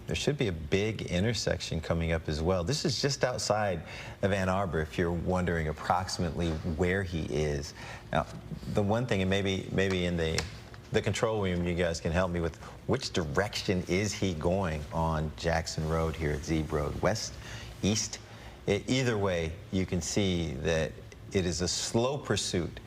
There should be a big intersection coming up as well. This is just outside of Ann Arbor, if you're wondering approximately where he is. Now, the one thing, and maybe in the control room, you guys can help me with, which direction is he going on Jackson Road here at Zeeb Road? West, east? Either way, you can see that it is a slow pursuit.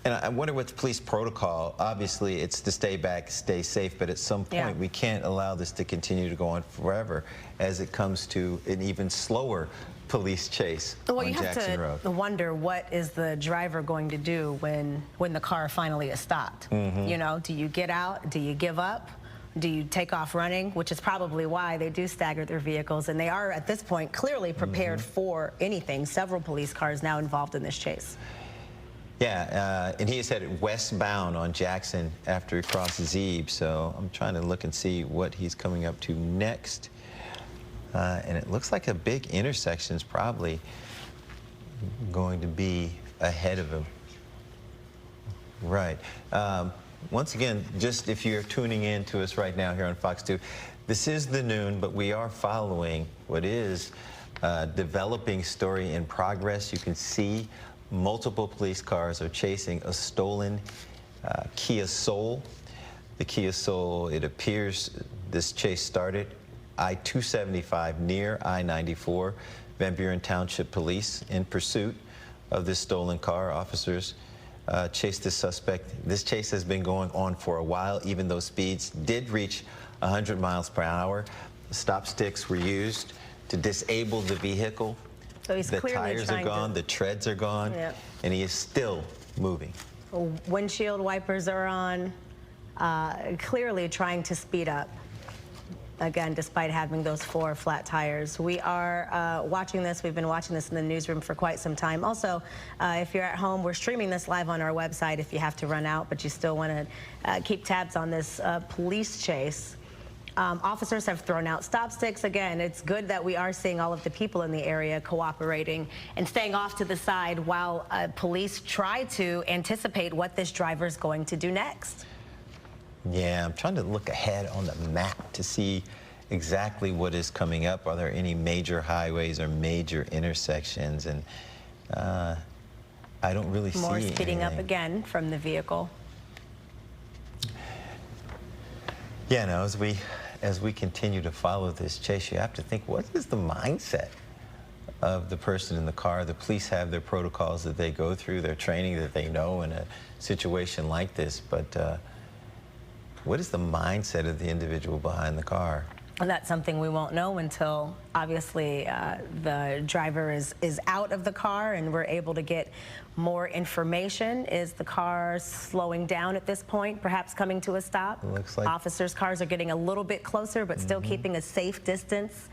And I wonder what the police protocol, obviously it's to stay back, stay safe, but at some point we can't allow this to continue to go on forever as it comes to an even slower police chase on Jackson Road. You have to wonder, what is the driver going to do when the car finally is stopped? You know, do you get out? Do you give up? Do you take off running? Which is probably why they do stagger their vehicles, and they are at this point clearly prepared for anything. Several police cars now involved in this chase. Yeah, and he is headed westbound on Jackson after he crosses Zeeb, so I'm trying to look and see what he's coming up to next. And it looks like a big intersection is probably going to be ahead of him. Right. Once again, just if you're tuning in to us right now here on Fox 2, this is the noon, but we are following what is a developing story in progress. You can see multiple police cars are chasing a stolen Kia Soul. The Kia Soul, it appears this chase started I-275 near I-94. Van Buren Township Police in pursuit of this stolen car. Officers chased this suspect. This chase has been going on for a while, even though speeds did reach 100 miles per hour. Stop sticks were used to disable the vehicle. So he's the clearly tires are gone, the treads are gone, and he is still moving. Windshield wipers are on, clearly trying to speed up. Again, despite having those 4 flat tires. We are watching this. We've been watching this in the newsroom for quite some time. Also, if you're at home, we're streaming this live on our website if you have to run out, but you still want to keep tabs on this police chase. Officers have thrown out stop sticks. Again, it's good that we are seeing all of the people in the area cooperating and staying off to the side while police try to anticipate what this driver is going to do next. Yeah, I'm trying to look ahead on the map to see exactly what is coming up. Are there any major highways or major intersections? And I don't really see more speeding anything up again from the vehicle. Yeah, no, as we continue to follow this chase, you have to think, what is the mindset of the person in the car? The police have their protocols that they go through, their training that they know in a situation like this, but what is the mindset of the individual behind the car? Well, that's something we won't know until, obviously, the driver is out of the car and we're able to get more information. Is the car slowing down at this point, perhaps coming to a stop? It looks like officers' cars are getting a little bit closer, but still keeping a safe distance.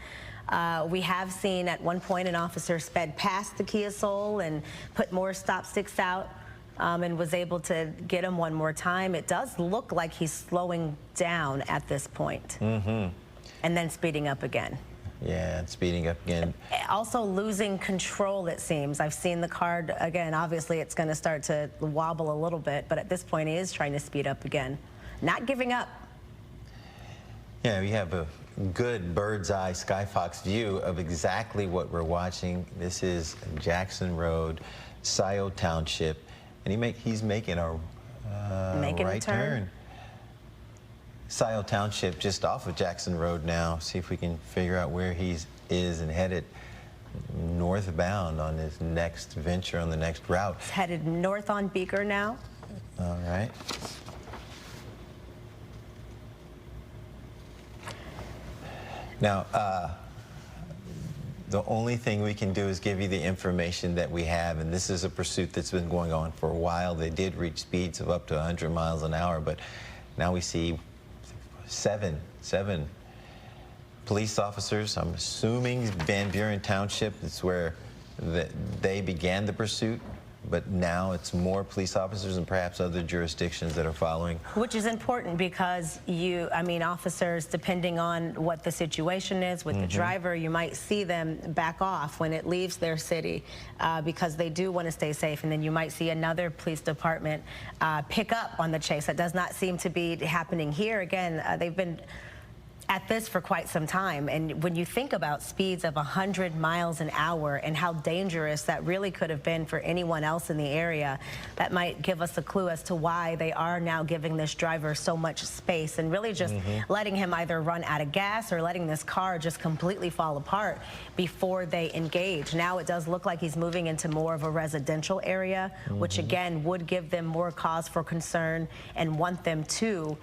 We have seen at one point an officer sped past the Kia Soul and put more stop sticks out. And was able to get him one more time. It does look like he's slowing down at this point. And then speeding up again. Yeah, it's speeding up again. Also losing control, it seems. I've seen the car, again, obviously it's going to start to wobble a little bit, but at this point he is trying to speed up again. Not giving up. Yeah, we have a good bird's eye Skyfox view of exactly what we're watching. This is Jackson Road, Scioto Township. And he's making a right turn. Scioto Township, just off of Jackson Road now. See if we can figure out where he is and headed northbound on his next venture, on the next route. He's headed north on Beaker now. All right. Now, the only thing we can do is give you the information that we have, and this is a pursuit that's been going on for a while. They did reach speeds of up to 100 miles an hour, but now we see seven police officers. I'm assuming Van Buren Township, it's where they began the pursuit, but now it's more police officers and perhaps other jurisdictions that are following. Which is important because officers, depending on what the situation is with the driver, you might see them back off when it leaves their city because they do want to stay safe, and then you might see another police department pick up on the chase. That does not seem to be happening here. Again, they've been at this for quite some time. And when you think about speeds of 100 miles an hour and how dangerous that really could have been for anyone else in the area, that might give us a clue as to why they are now giving this driver so much space and really just letting him either run out of gas or letting this car just completely fall apart before they engage. Now it does look like he's moving into more of a residential area, which again would give them more cause for concern and want them to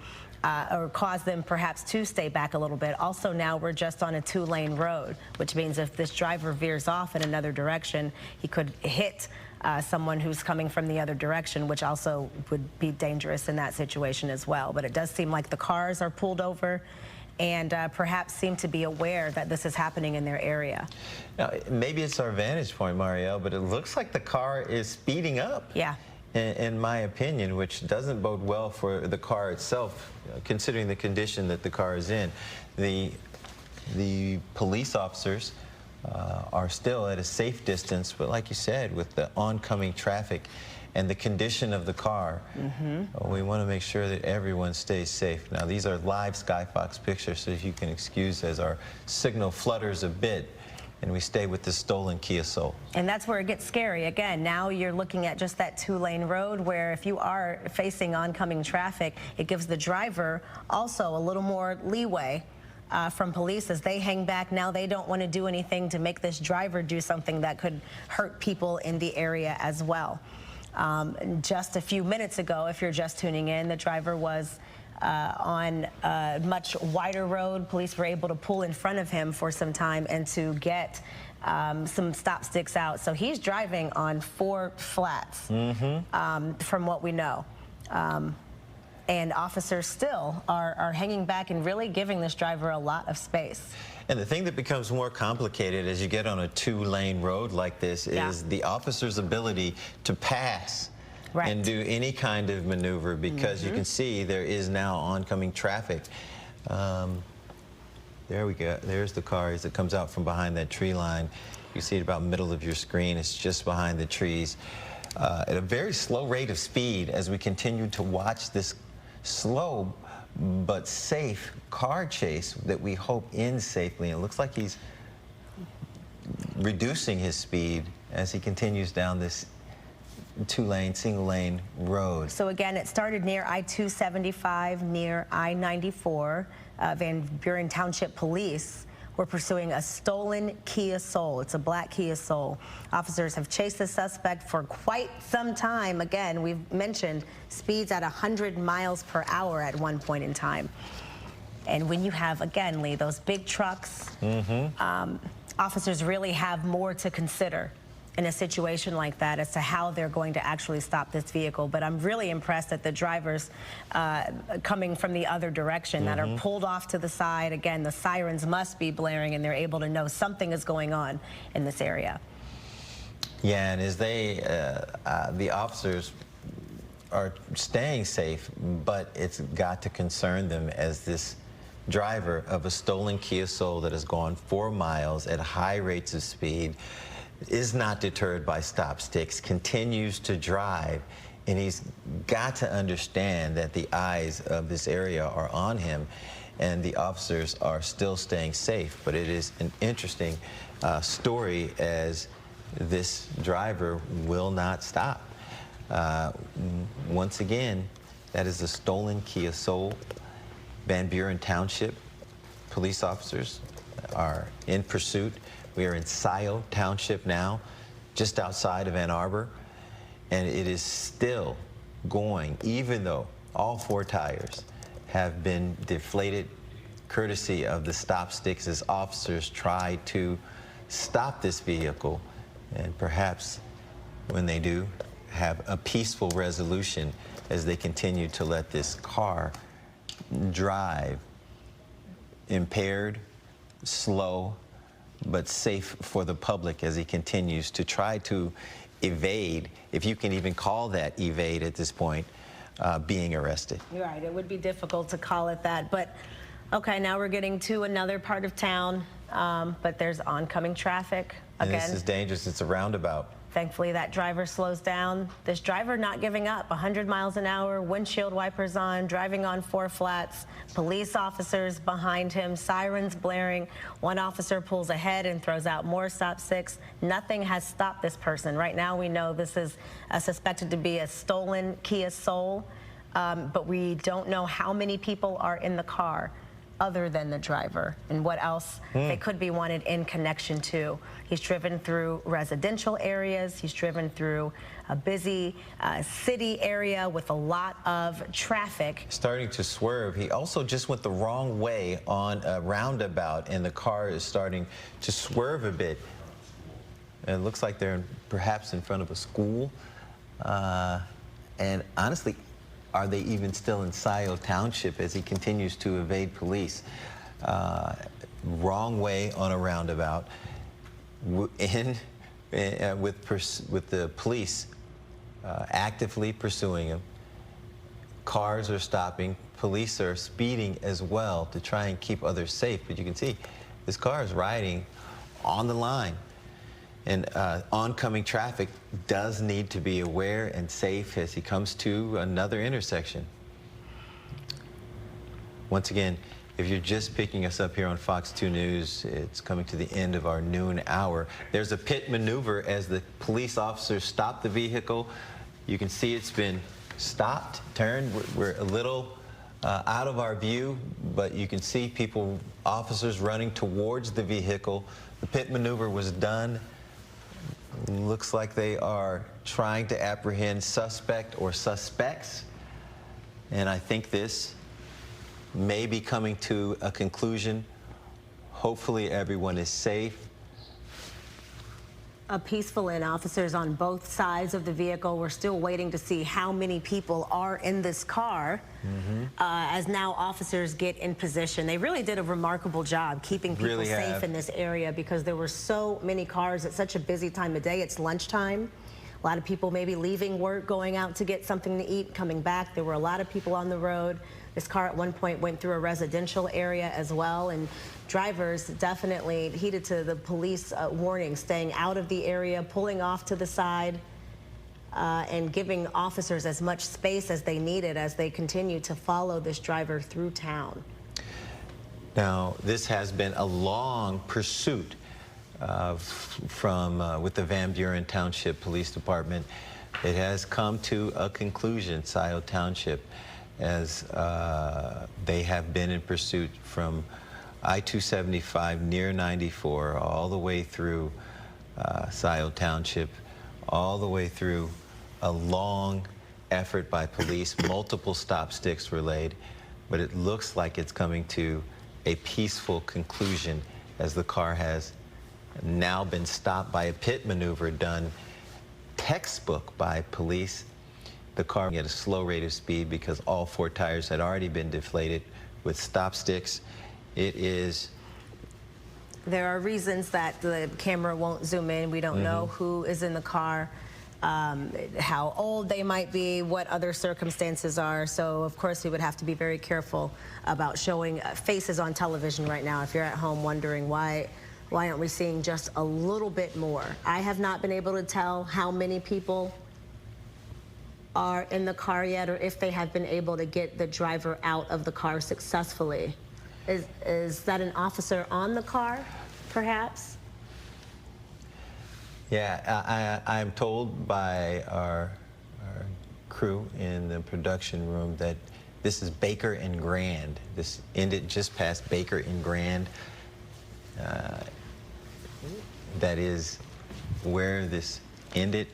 or cause them perhaps to stay back a little bit. Also, now we're just on a 2-lane road, which means if this driver veers off in another direction, he could hit someone who's coming from the other direction, which also would be dangerous in that situation as well. But it does seem like the cars are pulled over and perhaps seem to be aware that this is happening in their area. Now, maybe it's our vantage point, Marielle, but it looks like the car is speeding up. Yeah. In my opinion, which doesn't bode well for the car itself, considering the condition that the car is in. The police officers are still at a safe distance, but like you said, with the oncoming traffic and the condition of the car, we want to make sure that everyone stays safe. Now, these are live Skyfox pictures, so if you can excuse as our signal flutters a bit, and we stay with the stolen Kia Soul. And that's where it gets scary. Again, now you're looking at just that 2-lane road where if you are facing oncoming traffic, it gives the driver also a little more leeway from police as they hang back. Now they don't want to do anything to make this driver do something that could hurt people in the area as well. Just a few minutes ago, if you're just tuning in, the driver was on a much wider road. Police were able to pull in front of him for some time and to get some stop sticks out. So he's driving on 4 flats, from what we know. And officers still are hanging back and really giving this driver a lot of space. And the thing that becomes more complicated as you get on a 2-lane road like this is the officer's ability to pass and do any kind of maneuver, because you can see there is now oncoming traffic. There we go. There's the car as it comes out from behind that tree line. You see it about middle of your screen. It's just behind the trees. At a very slow rate of speed as we continue to watch this slow but safe car chase that we hope ends safely. And it looks like he's reducing his speed as he continues down this 2-lane, single-lane road. So again, it started near I-275, near I-94. Van Buren Township Police were pursuing a stolen Kia Soul. It's a black Kia Soul. Officers have chased the suspect for quite some time. Again, we've mentioned speeds at 100 miles per hour at one point in time. And when you have, again, Lee, those big trucks, officers really have more to consider in a situation like that as to how they're going to actually stop this vehicle. But I'm really impressed at the drivers coming from the other direction that are pulled off to the side. Again, the sirens must be blaring and they're able to know something is going on in this area. Yeah, and as they, the officers are staying safe, but it's got to concern them as this driver of a stolen Kia Soul that has gone 4 miles at high rates of speed is not deterred by stop sticks, continues to drive, and he's got to understand that the eyes of this area are on him, and the officers are still staying safe. But it is an interesting story as this driver will not stop. Once again, that is a stolen Kia Soul. Van Buren Township police officers are in pursuit. We are in Scioto Township now, just outside of Ann Arbor, and it is still going, even though all 4 tires have been deflated, courtesy of the stop sticks, as officers try to stop this vehicle, and perhaps when they do, have a peaceful resolution as they continue to let this car drive impaired, slow, but safe for the public as he continues to try to evade, if you can even call that evade at this point, being arrested. You're right, it would be difficult to call it that. But okay, now we're getting to another part of town, but there's oncoming traffic again. And this is dangerous. It's a roundabout. Thankfully, that driver slows down. This driver not giving up, 100 miles an hour, windshield wipers on, driving on 4 flats, police officers behind him, sirens blaring. One officer pulls ahead and throws out more stop sticks. Nothing has stopped this person. Right now, we know this is suspected to be a stolen Kia Soul, but we don't know how many people are in the car other than the driver and what else they could be wanted in connection to. He's driven through residential areas. He's driven through a busy city area with a lot of traffic. Starting to swerve. He also just went the wrong way on a roundabout, and the car is starting to swerve a bit. It looks like they're perhaps in front of a school. And honestly, are they even still in Scioto Township as he continues to evade police? Wrong way on a roundabout. With the police actively pursuing him. Cars are stopping. Police are speeding as well to try and keep others safe. But you can see this car is riding on the line. And oncoming traffic does need to be aware and safe as he comes to another intersection. Once again, if you're just picking us up here on Fox 2 News, it's coming to the end of our noon hour. There's a pit maneuver as the police officers stop the vehicle. You can see it's been stopped, turned. We're a little out of our view, but you can see officers running towards the vehicle. The pit maneuver was done. Looks like they are trying to apprehend suspect or suspects. And I think this may be coming to a conclusion. Hopefully everyone is safe. A peaceful end. Officers on both sides of the vehicle. We're still waiting to see how many people are in this car as now officers get in position. They really did a remarkable job keeping people safe in this area because there were so many cars at such a busy time of day. It's lunchtime. A lot of people maybe leaving work, going out to get something to eat, coming back. There were a lot of people on the road. This car at one point went through a residential area as well, and drivers definitely heeded to the police warning, staying out of the area, pulling off to the side, and giving officers as much space as they needed as they continue to follow this driver through town. Now, this has been a long pursuit with the Van Buren Township Police Department. It has come to a conclusion, Scioto Township, as they have been in pursuit from I-275 near 94 all the way through Scioto Township, all the way through a long effort by police. Multiple stop sticks were laid, but it looks like it's coming to a peaceful conclusion as the car has now been stopped by a pit maneuver done textbook by police. The car at a slow rate of speed because all 4 tires had already been deflated with stop sticks. There are reasons that the camera won't zoom in. We don't know who is in the car, how old they might be, what other circumstances are. So, of course, we would have to be very careful about showing faces on television right now. If you're at home wondering why aren't we seeing just a little bit more? I have not been able to tell how many people are in the car yet, or if they have been able to get the driver out of the car successfully. Is that an officer on the car, perhaps? Yeah, I'm told by our crew in the production room that this is Baker and Grand. This ended just past Baker and Grand. That is where this ended.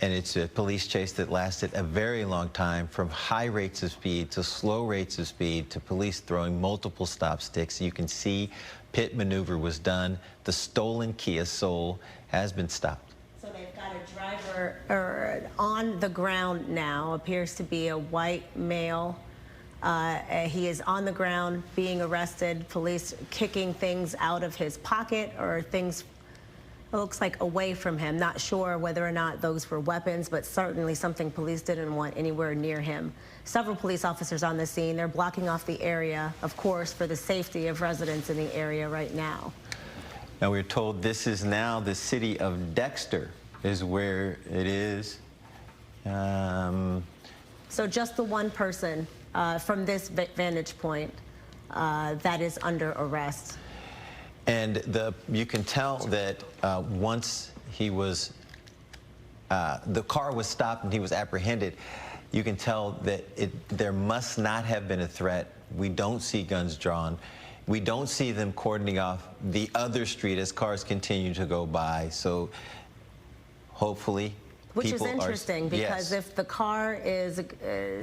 And it's a police chase that lasted a very long time, from high rates of speed to slow rates of speed to police throwing multiple stop sticks. You can see pit maneuver was done. The stolen Kia Soul has been stopped. So they've got a driver on the ground now, appears to be a white male. He is on the ground being arrested. Police kicking things out of his pocket or things, it looks like, away from him. Not sure whether or not those were weapons, but certainly something police didn't want anywhere near him. Several police officers on the scene. They're blocking off the area, of course, for the safety of residents in the area right now. Now, we're told this is now the city of Dexter is where it is. So just the one person from this vantage point that is under arrest. And you can tell that once he was, the car was stopped and he was apprehended, you can tell that there must not have been a threat. We don't see guns drawn. We don't see them cordoning off the other street as cars continue to go by. So hopefully, which is interesting because if the car is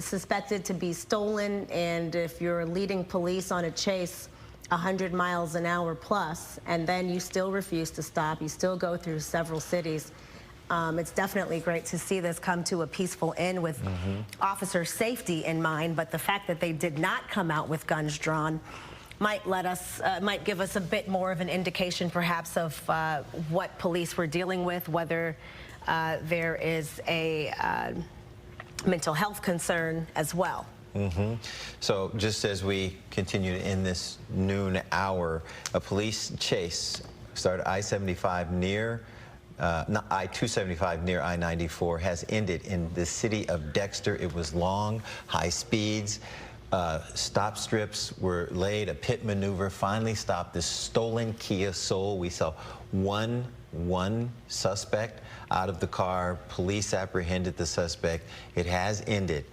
suspected to be stolen, and if you're leading police on a chase 100 miles an hour plus, and then you still refuse to stop, you still go through several cities, it's definitely great to see this come to a peaceful end with officer safety in mind. But the fact that they did not come out with guns drawn might give us a bit more of an indication, perhaps, of what police were dealing with, whether there is a mental health concern as well. So just as we continue in this noon hour, a police chase started I-75 near, I-275 near I-94 has ended in the city of Dexter. It was long, high speeds. Stop strips were laid. A pit maneuver finally stopped this stolen Kia Soul. We saw one suspect out of the car. Police apprehended the suspect. It has ended.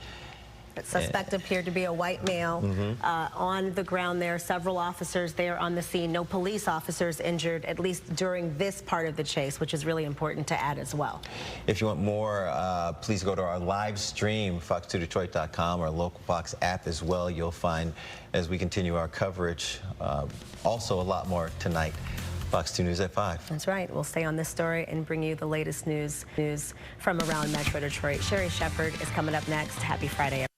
The suspect appeared to be a white male. On the ground there, several officers there on the scene. No police officers injured, at least during this part of the chase, which is really important to add as well. If you want more, please go to our live stream, fox2detroit.com, or local Fox app as well. You'll find, as we continue our coverage, also a lot more tonight. Fox 2 News at 5. That's right. We'll stay on this story and bring you the latest news from around Metro Detroit. Sherry Shepard is coming up next. Happy Friday, everyone.